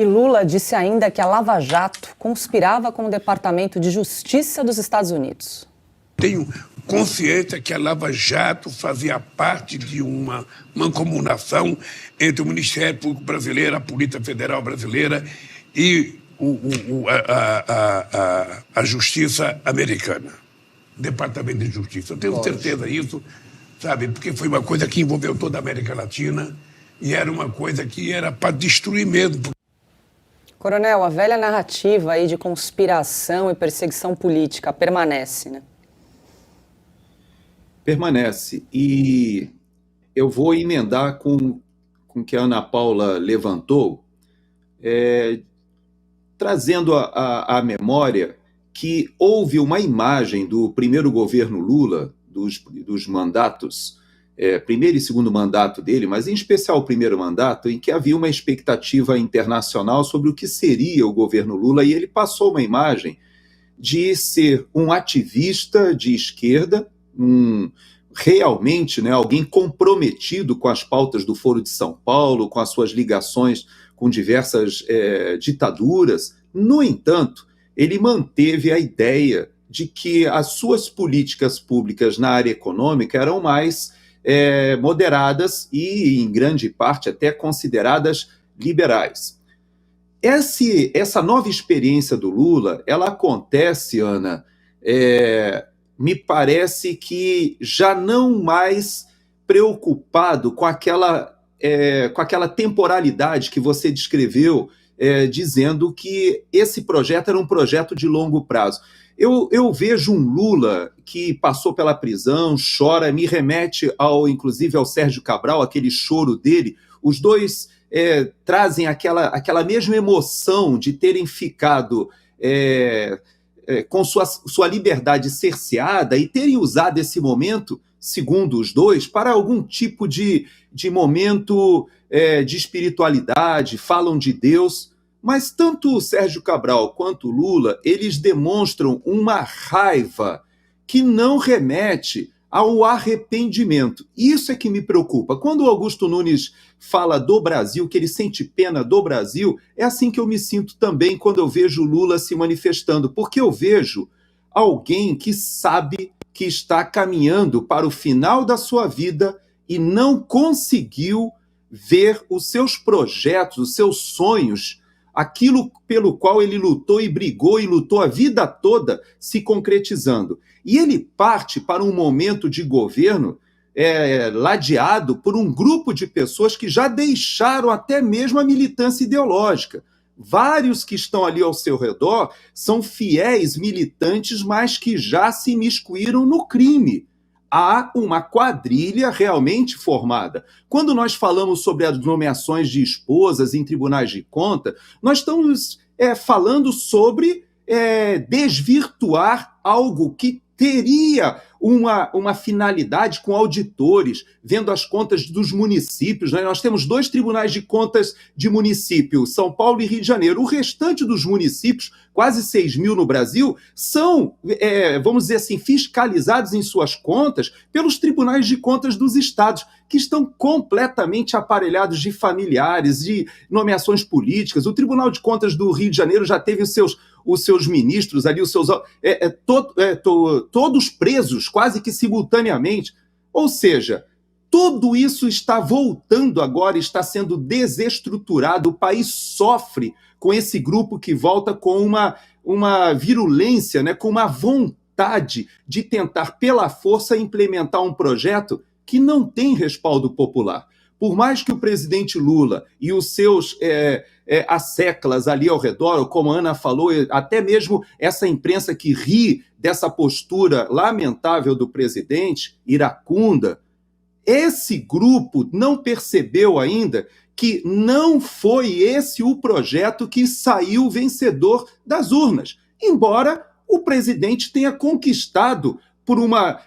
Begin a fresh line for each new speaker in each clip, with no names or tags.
E Lula disse ainda que a Lava Jato conspirava com o Departamento de Justiça dos Estados Unidos.
Tenho consciência que a Lava Jato fazia parte de uma mancomunação entre o Ministério Público Brasileiro, a Polícia Federal Brasileira e a Justiça Americana, Departamento de Justiça. Eu tenho certeza disso, sabe, porque foi uma coisa que envolveu toda a América Latina e era uma coisa que era para destruir mesmo.
Coronel, a velha narrativa aí de conspiração e perseguição política permanece, né?
Permanece. E eu vou emendar com o que a Ana Paula levantou, trazendo à memória que houve uma imagem do primeiro governo Lula, dos mandatos, primeiro e segundo mandato dele, mas em especial o primeiro mandato, em que havia uma expectativa internacional sobre o que seria o governo Lula, e ele passou uma imagem de ser um ativista de esquerda, realmente, né, alguém comprometido com as pautas do Foro de São Paulo, com as suas ligações com diversas ditaduras. No entanto, ele manteve a ideia de que as suas políticas públicas na área econômica eram mais moderadas e, em grande parte, até consideradas liberais. Essa nova experiência do Lula, ela acontece, Ana, me parece que já não mais preocupado com aquela temporalidade que você descreveu, dizendo que esse projeto era um projeto de longo prazo. Eu vejo um Lula que passou pela prisão, chora, me remete inclusive ao Sérgio Cabral, aquele choro dele. Os dois trazem aquela mesma emoção de terem ficado com sua liberdade cerceada e terem usado esse momento, segundo os dois, para algum tipo de momento de espiritualidade, falam de Deus. Mas tanto o Sérgio Cabral quanto o Lula, eles demonstram uma raiva que não remete ao arrependimento. Isso é que me preocupa. Quando o Augusto Nunes fala do Brasil, que ele sente pena do Brasil, é assim que eu me sinto também quando eu vejo o Lula se manifestando, porque eu vejo alguém que sabe que está caminhando para o final da sua vida e não conseguiu ver os seus projetos, os seus sonhos, aquilo pelo qual ele lutou e brigou e lutou a vida toda, se concretizando. E ele parte para um momento de governo ladeado por um grupo de pessoas que já deixaram até mesmo a militância ideológica. Vários que estão ali ao seu redor são fiéis militantes, mas que já se imiscuíram no crime. Há uma quadrilha realmente formada. Quando nós falamos sobre as nomeações de esposas em tribunais de conta, nós estamos falando sobre desvirtuar algo que teria uma finalidade com auditores, vendo as contas dos municípios, né? Nós temos 2 tribunais de contas de município, São Paulo e Rio de Janeiro. O restante dos municípios, quase 6 mil no Brasil, são, vamos dizer assim, fiscalizados em suas contas pelos tribunais de contas dos estados, que estão completamente aparelhados de familiares, de nomeações políticas. O Tribunal de Contas do Rio de Janeiro já teve os seus ministros ali, todos presos quase que simultaneamente. Ou seja, tudo isso está voltando agora, está sendo desestruturado. O país sofre com esse grupo que volta com uma virulência, né, com uma vontade de tentar, pela força, implementar um projeto que não tem respaldo popular. Por mais que o presidente Lula e os seus asseclas ali ao redor, como a Ana falou, até mesmo essa imprensa que ri dessa postura lamentável do presidente, iracunda, esse grupo não percebeu ainda que não foi esse o projeto que saiu vencedor das urnas, embora o presidente tenha conquistado por uma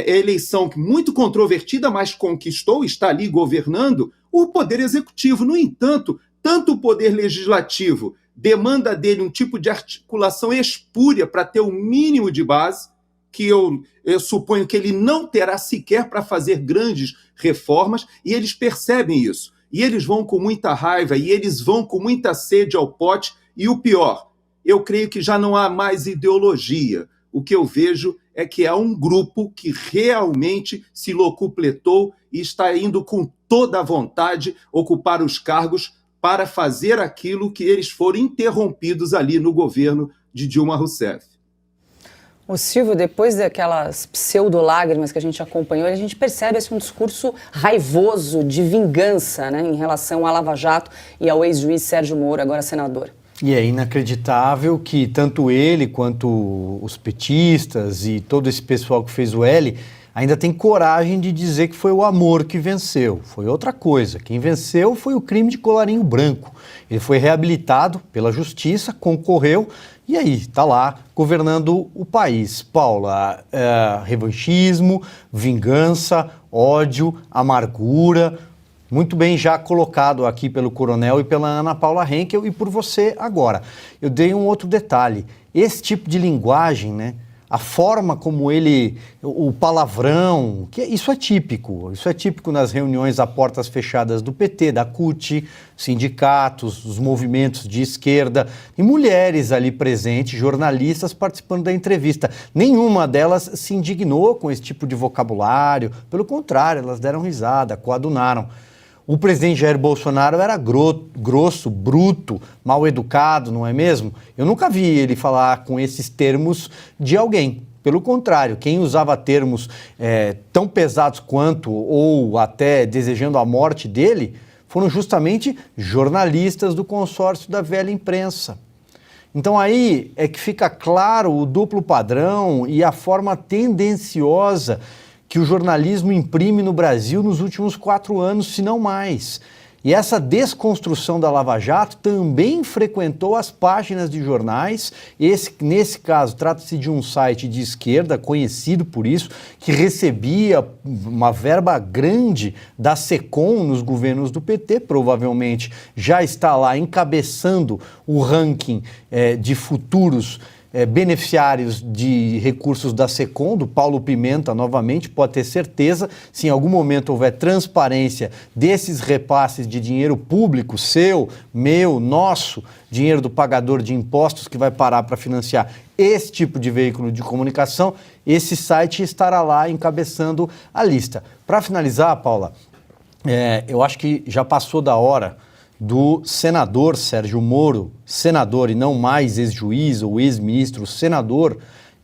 eleição muito controvertida, mas conquistou, está ali governando, o poder executivo. No entanto, tanto o poder legislativo demanda dele um tipo de articulação espúria para ter o mínimo de base, que eu suponho que ele não terá sequer para fazer grandes reformas, e eles percebem isso. e eles vão com muita raiva, e eles vão com muita sede ao pote, e o pior, eu creio que já não há mais ideologia. O que eu vejo é que há um grupo que realmente se locupletou e está indo com toda a vontade ocupar os cargos para fazer aquilo que eles foram interrompidos ali no governo de Dilma Rousseff.
O Silvio, depois daquelas pseudo-lágrimas que a gente acompanhou, a gente percebe um discurso raivoso de vingança, né, em relação à Lava Jato e ao ex-juiz Sérgio Moro, agora senador.
E é inacreditável que tanto ele quanto os petistas e todo esse pessoal que fez o L ainda tem coragem de dizer que foi o amor que venceu. Foi outra coisa. Quem venceu foi o crime de colarinho branco. Ele foi reabilitado pela justiça, concorreu e aí está lá governando o país. Paula, revanchismo, vingança, ódio, amargura. Muito bem já colocado aqui pelo Coronel e pela Ana Paula Henkel e por você agora. Eu dei um outro detalhe. Esse tipo de linguagem, né? A forma como ele, o palavrão, isso é típico nas reuniões a portas fechadas do PT, da CUT, sindicatos, os movimentos de esquerda e mulheres ali presentes, jornalistas participando da entrevista. Nenhuma delas se indignou com esse tipo de vocabulário, pelo contrário, elas deram risada, coadunaram. O presidente Jair Bolsonaro era grosso, bruto, mal educado, não é mesmo? Eu nunca vi ele falar com esses termos de alguém. Pelo contrário, quem usava termos tão pesados quanto ou até desejando a morte dele foram justamente jornalistas do consórcio da velha imprensa. Então aí é que fica claro o duplo padrão e a forma tendenciosa que o jornalismo imprime no Brasil nos últimos 4 anos, se não mais. E essa desconstrução da Lava Jato também frequentou as páginas de jornais. Nesse caso, trata-se de um site de esquerda, conhecido por isso, que recebia uma verba grande da SECOM nos governos do PT, provavelmente já está lá encabeçando o ranking de futuros beneficiários de recursos da SECOM, do Paulo Pimenta, novamente, pode ter certeza, se em algum momento houver transparência desses repasses de dinheiro público, seu, meu, nosso, dinheiro do pagador de impostos que vai parar para financiar esse tipo de veículo de comunicação, esse site estará lá encabeçando a lista. Para finalizar, Paula, eu acho que já passou da hora do senador Sérgio Moro, senador e não mais ex-juiz ou ex-ministro, senador,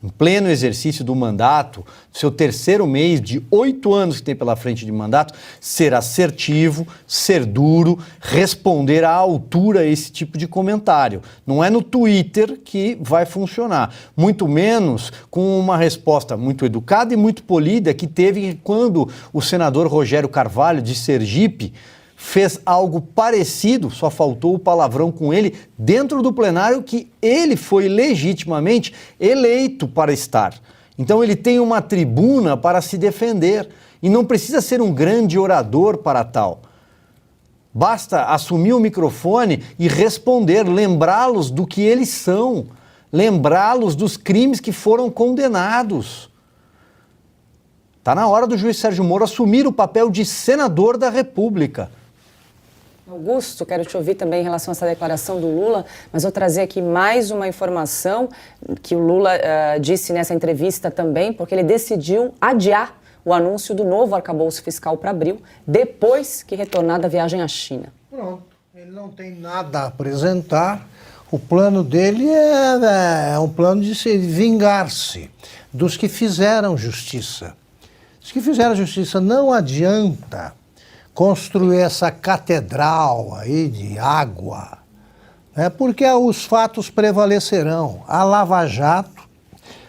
em pleno exercício do mandato, seu 3º mês de 8 anos que tem pela frente de mandato, ser assertivo, ser duro, responder à altura a esse tipo de comentário. Não é no Twitter que vai funcionar, muito menos com uma resposta muito educada e muito polida que teve quando o senador Rogério Carvalho, de Sergipe, fez algo parecido, só faltou o palavrão com ele, dentro do plenário que ele foi legitimamente eleito para estar. Então ele tem uma tribuna para se defender e não precisa ser um grande orador para tal. Basta assumir o microfone e responder, lembrá-los do que eles são, lembrá-los dos crimes que foram condenados. Está na hora do juiz Sérgio Moro assumir o papel de senador da República.
Augusto, quero te ouvir também em relação a essa declaração do Lula, mas vou trazer aqui mais uma informação que o Lula disse nessa entrevista também, porque ele decidiu adiar o anúncio do novo arcabouço fiscal para abril, depois que retornar da viagem à China.
Pronto, ele não tem nada a apresentar, o plano dele é um plano de se vingar-se dos que fizeram justiça. Os que fizeram justiça não adianta construir essa catedral aí de água, né? Porque os fatos prevalecerão. A Lava Jato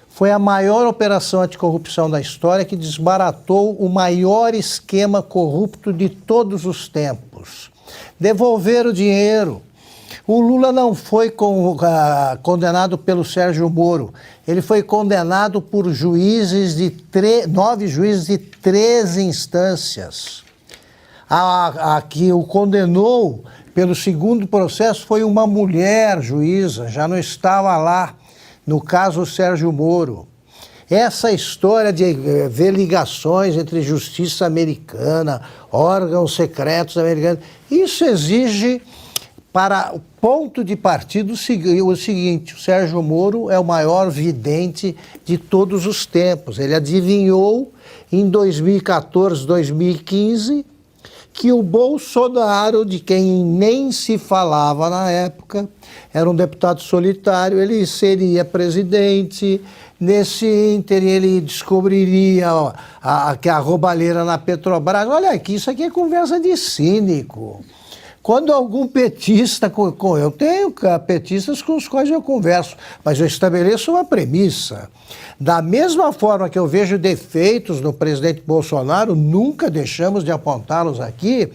foi a maior operação anticorrupção da história que desbaratou o maior esquema corrupto de todos os tempos. Devolver o dinheiro. O Lula não foi condenado pelo Sérgio Moro, ele foi condenado por 9 juízes de 3 instâncias. A que o condenou pelo 2º processo foi uma mulher juíza, já não estava lá, no caso Sérgio Moro. Essa história de ver ligações entre justiça americana, órgãos secretos americanos, isso exige, para o ponto de partida, o seguinte: o Sérgio Moro é o maior vidente de todos os tempos. Ele adivinhou em 2014, 2015, que o Bolsonaro, de quem nem se falava na época, era um deputado solitário, ele seria presidente. Nesse ínterim, ele descobriria a roubalheira na Petrobras. Olha aqui, isso aqui é conversa de cínico. Quando algum petista, eu tenho petistas com os quais eu converso, mas eu estabeleço uma premissa. Da mesma forma que eu vejo defeitos no presidente Bolsonaro, nunca deixamos de apontá-los aqui,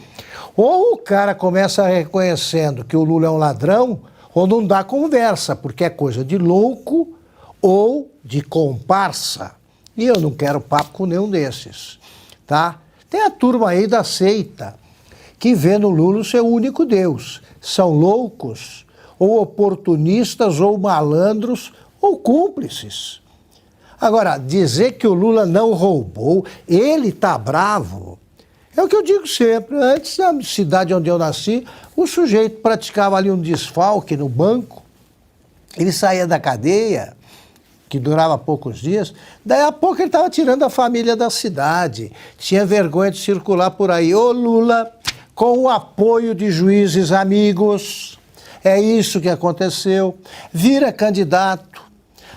ou o cara começa reconhecendo que o Lula é um ladrão, ou não dá conversa, porque é coisa de louco ou de comparsa. E eu não quero papo com nenhum desses, tá? Tem a turma aí da seita, que vê no Lula o seu único Deus. São loucos, ou oportunistas, ou malandros, ou cúmplices. Agora, dizer que o Lula não roubou, ele está bravo, é o que eu digo sempre. Antes, na cidade onde eu nasci, o sujeito praticava ali um desfalque no banco, ele saía da cadeia, que durava poucos dias, daí a pouco ele estava tirando a família da cidade, tinha vergonha de circular por aí. Ô Lula, com o apoio de juízes amigos, é isso que aconteceu, vira candidato,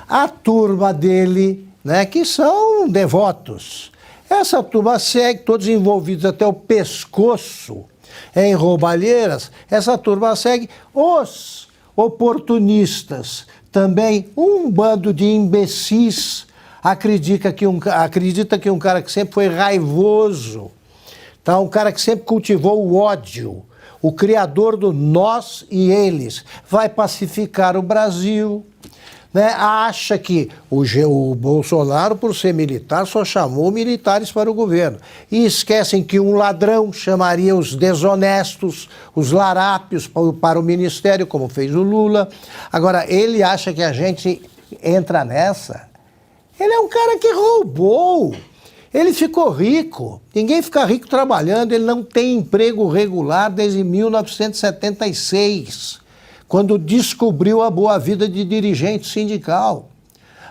a turma dele, né, que são devotos, essa turma segue, todos envolvidos até o pescoço em roubalheiras, essa turma segue os oportunistas, também um bando de imbecis acredita que um cara que sempre foi raivoso, tá? Um cara que sempre cultivou o ódio, o criador do nós e eles, vai pacificar o Brasil, né? Acha que o Bolsonaro, por ser militar, só chamou militares para o governo. E esquecem que um ladrão chamaria os desonestos, os larápios para o ministério, como fez o Lula. Agora, ele acha que a gente entra nessa? Ele é um cara que roubou. Ele ficou rico. Ninguém fica rico trabalhando. Ele não tem emprego regular desde 1976, quando descobriu a boa vida de dirigente sindical.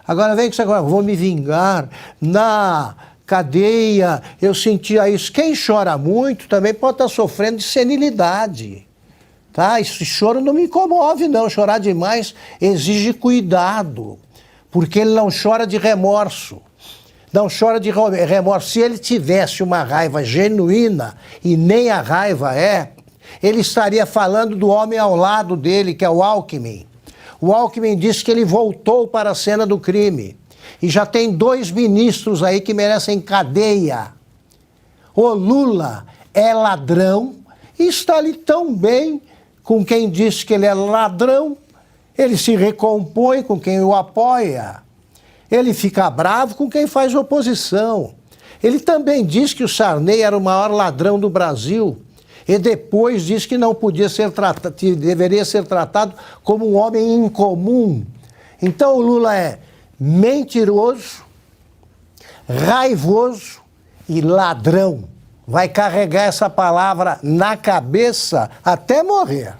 Agora vem com isso agora, vou me vingar. Na cadeia eu sentia isso. Quem chora muito também pode estar sofrendo de senilidade. Tá? Esse choro não me comove, não. Chorar demais exige cuidado, porque ele não chora de remorso. Não chora de remorso. Se ele tivesse uma raiva genuína, e nem a raiva é, ele estaria falando do homem ao lado dele, que é o Alckmin. O Alckmin disse que ele voltou para a cena do crime. E já tem 2 ministros aí que merecem cadeia. O Lula é ladrão e está ali tão bem com quem disse que ele é ladrão. Ele se recompõe com quem o apoia. Ele fica bravo com quem faz oposição. Ele também diz que o Sarney era o maior ladrão do Brasil. E depois diz que não podia ser tratado, deveria ser tratado como um homem incomum. Então o Lula é mentiroso, raivoso e ladrão. Vai carregar essa palavra na cabeça até morrer.